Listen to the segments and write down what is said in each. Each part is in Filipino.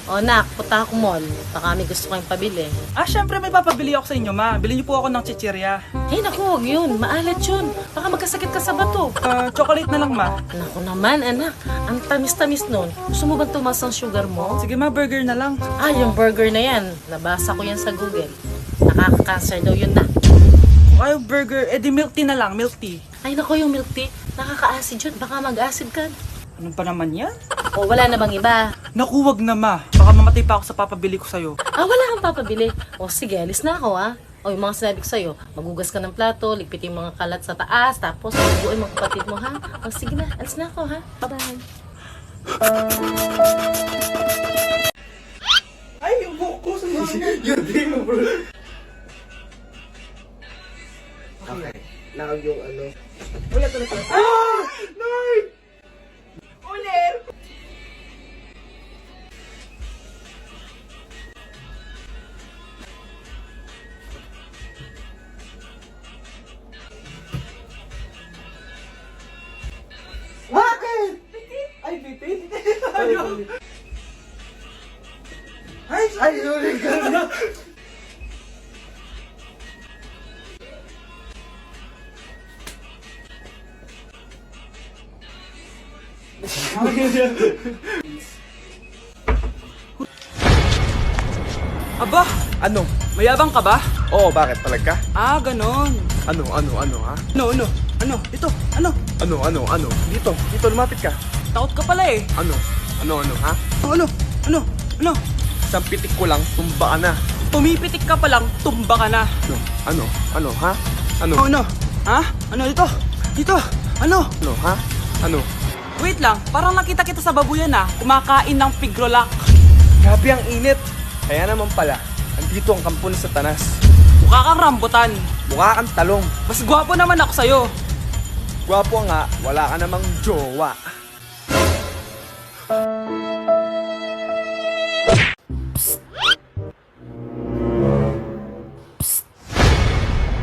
O nak, punta ako mall. Baka may gusto kayong pabili. Syempre may papabili ako sa inyo, ma. Bilhin niyo po ako ng chichirya. Hey naku, huwag yun. Maalat yun. Baka magkasakit ka sa bato. Chocolate na lang, ma. Naku naman, anak. Ang tamis-tamis nun. Gusto mo bang tumas ang sugar mo? Sige, ma, burger na lang. Yung burger na yan. Nabasa ko yan sa Google. Nakaka-cancer daw yun na. Kung ayaw burger, di milk tea na lang, milk tea. Ay naku, yung milk tea. Nakaka-acid yun. Baka mag-acid ka. Ano pa naman yan? O wala na bang iba? Naku, wag na, ma. Baka mamatay pa ako sa papabili ko sa'yo. Wala kang papabili. O sige, alis na ako O yung mga sinabi ko sa'yo, magugas ka ng plato, ligpitin yung mga kalat sa taas, tapos maguguin mga kapatid mo, ha? O sige na, alis na ako, ha? Bye-bye. Ay, yung buhok ko sa mga. Yun din mo, bro. Okay. Now yung ano. Ulit. Nay! Ulit! Bakit? Ay, bitin? Ayun. Ay, sorry ka na. Aba, Ano? mayabang ka ba? Oo, bakit? Palag ka? Ganon. Ano, ha? Ito, Ano? Dito, lumapit ka. takot ka pala eh. Ano, ha? Ano? Isang pitik ko lang, tumba ka na. Tumipitik ka pa lang, tumba ka na. Ano, ha? Ano, Ha? Ano dito? Ano? ha? Ano? Wait lang, parang nakita kita sa babuyan kumakain ng pigrolak. Grabe ang init. Kaya naman pala, andito ang kampo ng Satanas. Mukha kang rambutan. Mukha kang talong. Mas gwapo naman ako sa'yo. Gwapo nga, wala ka namang jowa.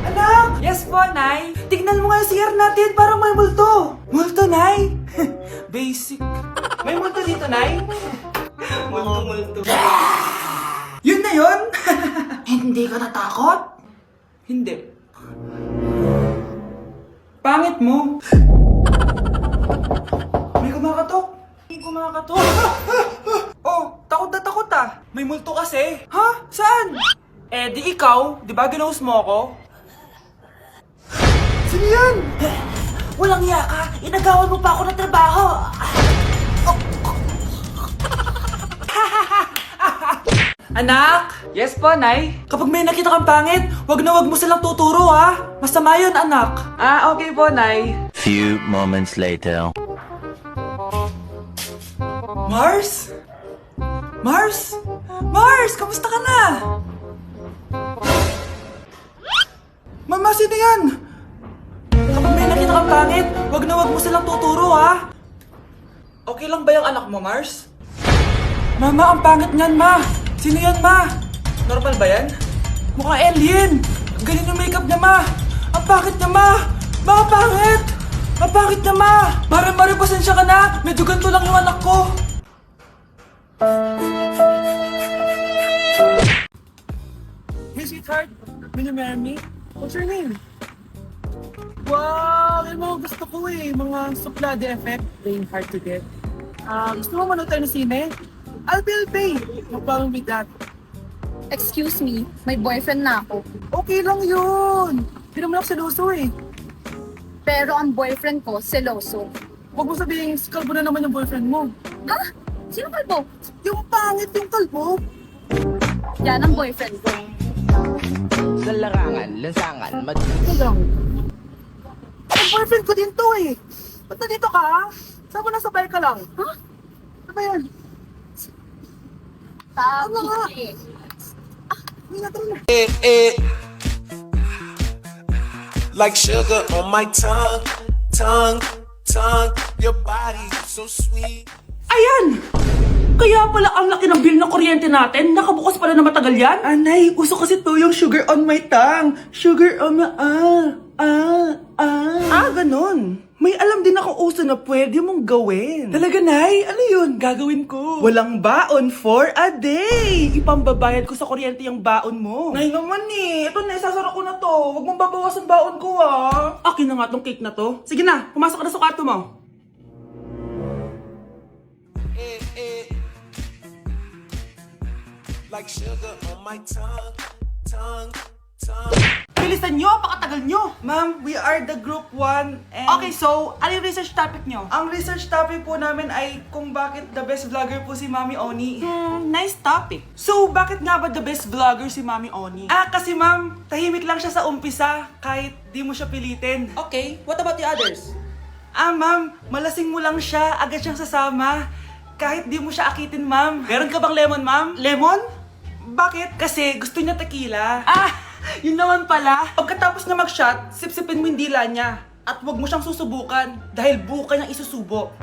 Anak! Yes po, Nay. Tignan mo nga yung CR natin, parang may multo. Multo, Nay? Basic. May multo dito, Nay? Multo. Yun na yun? Hindi ka natakot? Hindi. Pangit mo. May kumakatok. Takot na takot May multo kasi. Ha? Saan? Di ikaw, di ba ginose mo ako? Sino yan? Walang iya ka! Inagawan mo pa ako ng trabaho! Anak! Yes po, Nay? Kapag may nakita kang pangit, wag na wag mo silang tuturo, ha? Masama yun, anak. Okay po, Nay. Few moments later. Mars? Mars? Mars! Kamusta ka na? Mama, sino yan? Kapag may nakita kang pangit, wag na wag mo silang tuturo, ha? Okay lang ba yung anak mo, Mars? Mama, ang pangit niyan, Ma! Sino yan, Ma? Normal ba yan? Mukhang alien! Ang galing yung makeup niya, Ma! Ang pangit niya, Ma! Ma, ang pangit! Ang pangit niya, Ma! Mare, pasensya ka na! Medyo ganito lang yung anak ko! Hey, sweetheart! Will you marry me? What's your name? Wow! Yung mga gusto ko mga suplade effect, playing hard to get. Gusto mo manood tayo ng sine? I'll pay. No problem with that. Excuse me, may boyfriend na ako. Okay lang yun! Hindi naman ako seloso Pero ang boyfriend ko, seloso. Huwag mo sabihin, kalbo na naman yung boyfriend mo. Ha? Sino kalbo? Yung pangit yung kalbo. Yan ang boyfriend ko. Sa larangan, lansangan, Ito lang. Ang boyfriend ko din to Ba't nandito ka? Saan mo nasabay ka lang? Ha? Ano ba yan? Sabi nga? eh. Like sugar on my tongue, your body so sweet. Ayan! Kaya pala ang laki ng bill ng kuryente natin. Nakabukas pala na matagal yan. Anay, uso kasi to yung sugar on my tongue. Sugar on my... ganun. May alam din ako uso na pwede mong gawin. Talaga, Nay? Ano yun? Gagawin ko. Walang baon for a day. Ipambabayad ko sa kuryente yung baon mo. Nay naman eh. Ito na, isasara ko na to. Huwag mong babawasan baon ko Akin na nga tong cake na to. Sige na, pumasok ka na sa kwarto mo. Like sugar on my tongue, tongue, tongue. Bilisan nyo, pakatagal nyo. Ma'am, we are the group 1 and... Okay, so, ano yung research topic nyo? Ang research topic po namin ay kung bakit the best vlogger po si Mami Oni. Nice topic. So, bakit nga ba the best vlogger si Mami Oni? Kasi ma'am, tahimik lang siya sa umpisa kahit di mo siya pilitin. Okay, what about the others? Ma'am, malasing mo lang siya, agad siyang sasama. Kahit di mo siya akitin, ma'am. Meron ka bang lemon, ma'am? Lemon? Bakit? Kasi gusto niya tequila. Yun naman pala. Pagkatapos niya mag-shot, sipsipin mo yung dila niya. At huwag mo siyang susubukan dahil buka niyang isusubo.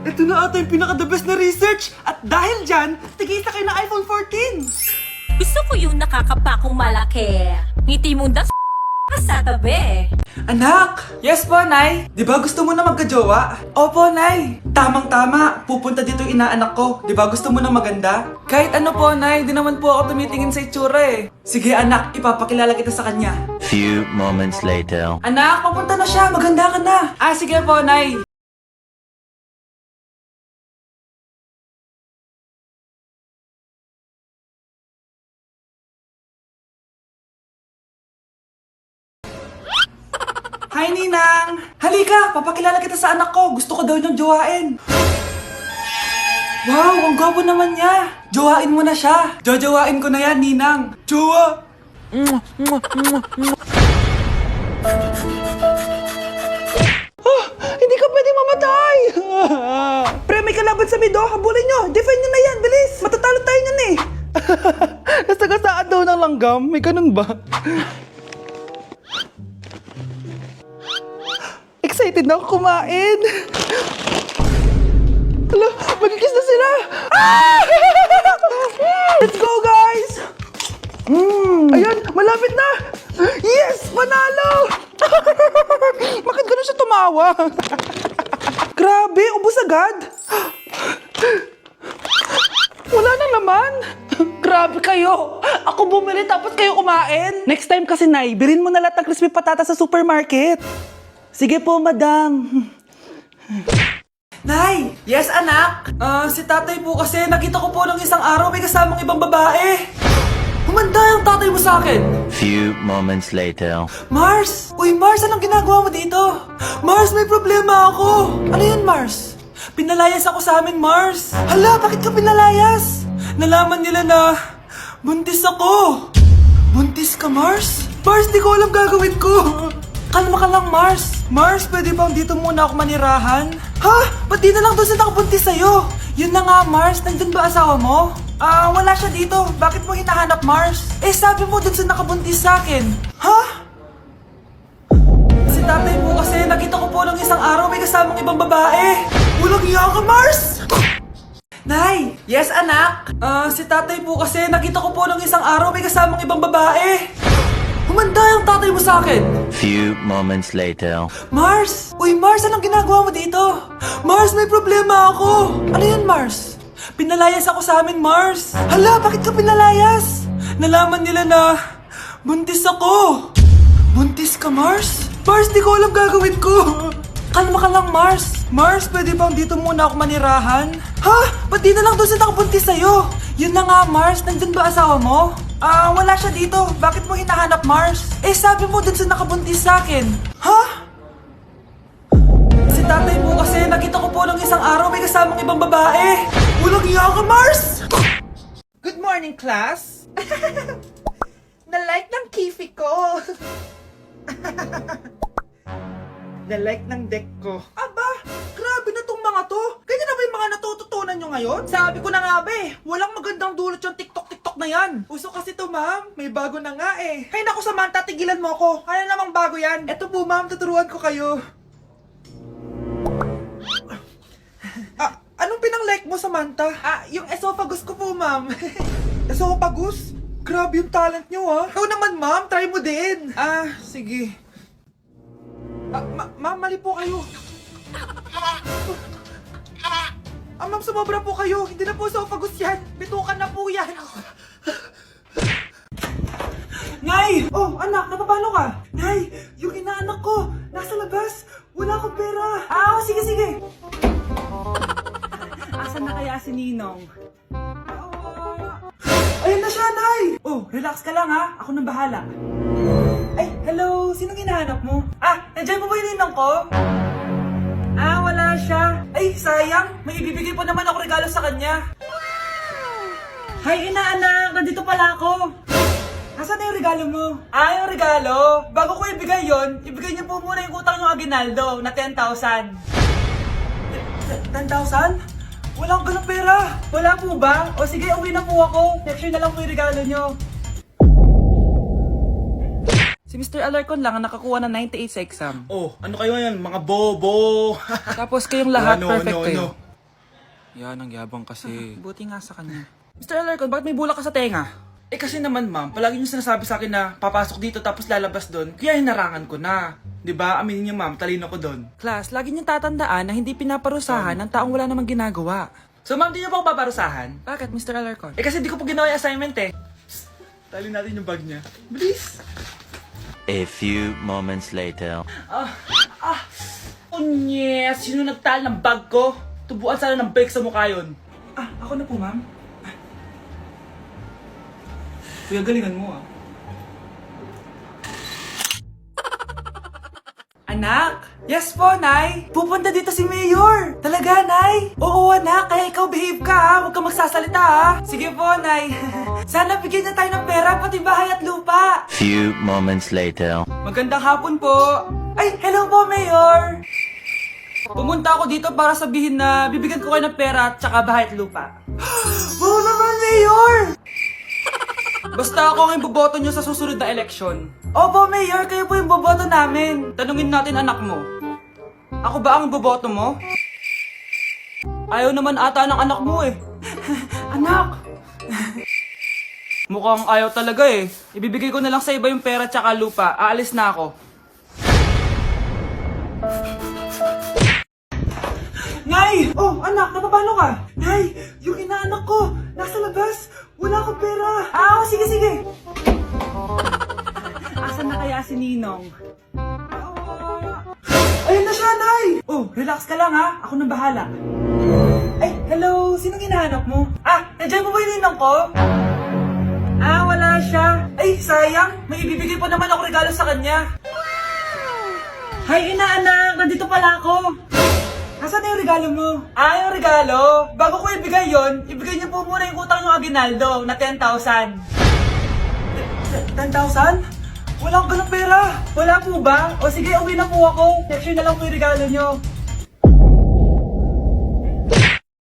Ito na ata yung pinaka-the best na research. At dahil dyan, tigisa kayo ng iPhone 14. Gusto ko yung nakakapakong malaki. Ngiti mo das sa tabi. Anak! Yes po, Nay! Di ba gusto mo na magka-jowa? Opo, Nay! Tamang-tama! Pupunta dito yung inaanak ko. Di ba gusto mo na maganda? Kahit ano po, Nay. Di naman po ako tumitingin sa itsura eh. Sige, anak. Ipapakilala kita sa kanya. Few moments later. Anak, papunta na siya. Maganda ka na. Sige po, Nay. Hi, Ninang! Halika! Papakilala kita sa anak ko. Gusto ko daw niyang jowain. Wow! Ang gwapo naman niya! Jowain mo na siya! Jojowain ko na yan, Ninang! Jowa! Hindi ka pwede mamatay! Pre, may kalaban sa mido. Habulin nyo! Defend nyo na yan! Bilis! Matatalo tayo nyan eh! Nasagasaan daw ng langgam. May ganun ba? Excited na ako kumain. Hala, magkikiss na sila. Let's go, guys. Ayan, malapit na. Yes, manalo. Bakit gano'n siya tumawa? Grabe, ubos agad. Wala na naman. Grabe kayo. Ako bumili tapos kayo kumain. Next time kasi, Nay, bilhin mo na lahat ng crispy patata sa supermarket. Sige po, madam. Nay! Yes, anak? Si tatay po kasi nakita ko po ng isang araw may kasamang ibang babae. Humanda yung tatay mo sa akin. Few moments later. Mars! Uy, Mars, anong ginagawa mo dito? Mars, may problema ako. Ano yun, Mars? Pinalayas ako sa amin, Mars. Hala, bakit ka pinalayas? Nalaman nila na buntis ako. Buntis ka, Mars? Mars, di ko alam gagawin ko. Kalma ka lang, Mars. Mars, pwede bang dito muna ako manirahan? Ha? Ba't di na lang doon sa nakabuntis sa'yo? Yun na nga, Mars. Nandun ba asawa mo? Wala siya dito. Bakit mo hinahanap, Mars? Sabi mo doon sa nakabuntis sa akin. Ha? Si tatay mo kasi nakita ko po ng isang araw may kasamang ibang babae. Walang iya ka, Mars! Nay! Yes, anak? Si tatay po kasi nakita ko po ng isang araw may kasamang ibang babae. Humanda yung tatay mo sa akin. Few moments later. Mars! Uy, Mars, anong ginagawa mo dito? Mars, may problema ako. Ano yun, Mars? Pinalayas ako sa amin, Mars. Hala, bakit ka pinalayas? Nalaman nila na buntis ako. Buntis ka, Mars? Mars, di ko alam gagawin ko. Kalma ka lang, Mars. Mars, pwede bang dito muna ako manirahan? Ha? Ba't di na lang doon sa nakabuntis sa'yo? Yun na nga, Mars. Nandun ba asawa mo? Wala siya dito. Bakit mo hinahanap, Mars? Sabi mo dun sa nakabuntis sa akin. Ha? Si tatay mo kasi nakita ko po ng isang araw may kasamang ibang babae. Walang iya ka, Mars! Good morning, class. Na-like ng kifi ko. Na-like ng deck ko. Aba, grabe na tong mga to. Ganyan na ba yung mga natututunan nyo ngayon? Sabi ko na nga ba walang magandang dulot yung TikTok na yan. Uso kasi to, ma'am. May bago na nga eh. Hay naku, Samantha, tigilan mo ako. Ano namang bago yan? Eto po, ma'am, tuturuan ko kayo. Anong pinang-like mo, Samantha? Yung esophagus ko po, ma'am. Esophagus? Grabe yung talent nyo, ha? Ikaw naman, ma'am. Try mo din. Sige. Ma'am, mali po kayo. Ma'am, sumobra po kayo. Hindi na po esophagus yan. Bitukan na po yan. Nay! Oh, anak, napapalo ka? Nay, yung inaanak ko, nasa labas. Wala akong pera. Sige, sige. Asan na kaya si Ninong? Ayun na siya, Nay! Oh, relax ka lang ha. Ako nang bahala. Ay, hello. Sinong hinahanap mo? Nandiyan mo ba yung ninong ko? Wala siya. Ay, sayang. May ibibigay pa naman ako regalo sa kanya. Hay, inaanak! Nandito pala ako! Nasaan na yung regalo mo? Yung regalo? Bago ko ibigay yon, ibigay niyo po muna yung utang ng Aguinaldo na 10,000. 10,000? Wala akong ganong pera. Wala po ba? O sige, uwi na po ako. Next year na lang po yung regalo niyo. Si Mr. Alarcon lang ang nakakuha ng 98 sa exam. Oh, ano kayo yan? Mga bobo. Tapos kayong lahat perfect kayo. no. Yan, ang yabang kasi. Buti nga sa kanya. Mr. Alarcon, bakit may bulak ka sa tenga? Kasi naman ma'am, palagi niyo sinasabi sa akin na papasok dito tapos lalabas doon. Kaya hinarangan ko na. 'Di ba? Aminin niyo ma'am, talino ko doon. Class, lagi niyong tatandaan na hindi pinaparusahan ng taong wala namang ginagawa. So ma'am, di niyo po ako paparusahan? Bakit, Mr. Alarcon? Kasi di ko po ginawa yung assignment eh. Tali natin yung bag niya. Bilis! A few moments later. Unyes! Sino nagtal ng bag ko? Tubuan sana ng bike sa mukha yun. Ako na po ma'am. Kuya, galingan mo ah. Anak! Yes po, Nay! Pupunta dito si Mayor! Talaga, Nay? Oo, anak. Kaya ikaw behave ka, ha? Huwag kang magsasalita, ha? Sige po, Nay. Sana bigyan niya tayo ng pera, pati bahay at lupa. Few moments later. Magandang hapon po. Ay, hello po, Mayor! Pumunta ako dito para sabihin na bibigyan ko kayo ng pera at saka bahay at lupa. Wow naman, Mayor! Basta ako ang iboboto nyo sa susunod na eleksyon. Opo, Mayor, kayo po yung boboto namin. Tanungin natin anak mo. Ako ba ang boboto mo? Ayaw naman ata ng anak mo eh. Anak! Mukhang ayaw talaga eh. Ibibigay ko na lang sa iba yung pera tsaka lupa. Aalis na ako. Nay! Oh, anak, napapalo ka? Nay, yung inaanak ko, nasa labas. Wala akong pera. Sige, sige. Asan na kaya si Ninong? Ayun na siya, Nay! Oh, relax ka lang ha. Ako nang bahala. Ay, hello. Sinong hinahanap mo? Nandiyan mo ba yung ninong ko? Wala siya. Ay, sayang. May ibibigay pa naman ako regalo sa kanya. Hay, inaanak! Nandito pala ako! Nasaan na yung regalo mo? Yung regalo? Bago ko ibigay yon, ibigay niyo po muna yung utang ng Aguinaldo na 10,000. 10,000? Wala akong ganong pera. Wala po ba? O sige, uwi na po ako. Next year na lang po yung regalo niyo.